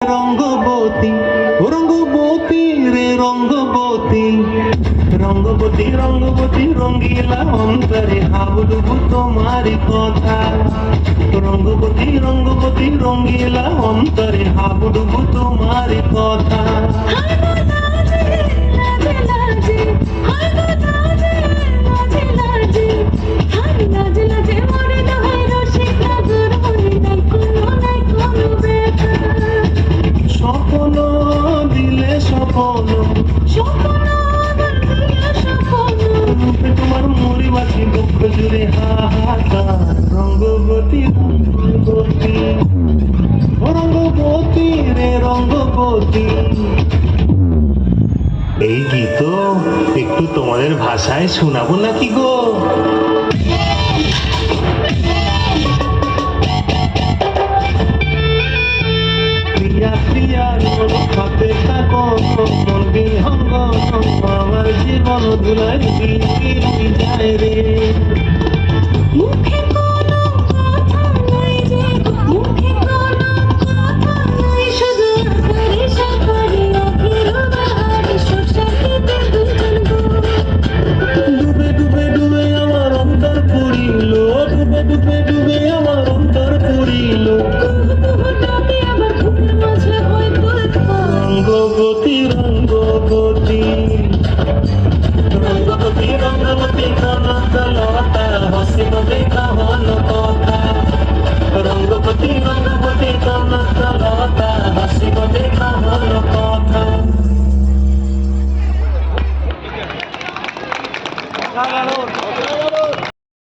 রঙ্গবতী রঙ্গবতী রে রঙ্গবতী রঙ্গবতী রঙ্গবতী রঙ্গিলা অন্তরে হাবুডুবু তোমারি কথা রঙ্গবতী রঙ্গবতী রঙ্গিলা অন্তরে হাবুডুবু তোমারি কথা স্বপ্ন দিলে স্বপ্ন তোমার মরিবাসী দুঃখ জুড়ে হাহাকার রঙ্গবতী রঙ্গবতী রঙ্গবতী রে রঙ্গবতী। এই গীত একটু তোমাদের ভাষায় শোনাবো নাকি গো? প্রিয়া প্রিয়ার হাতে থাকো মন বিহঙ্গ আমার জীবন ধুলাই যায় রে মুখে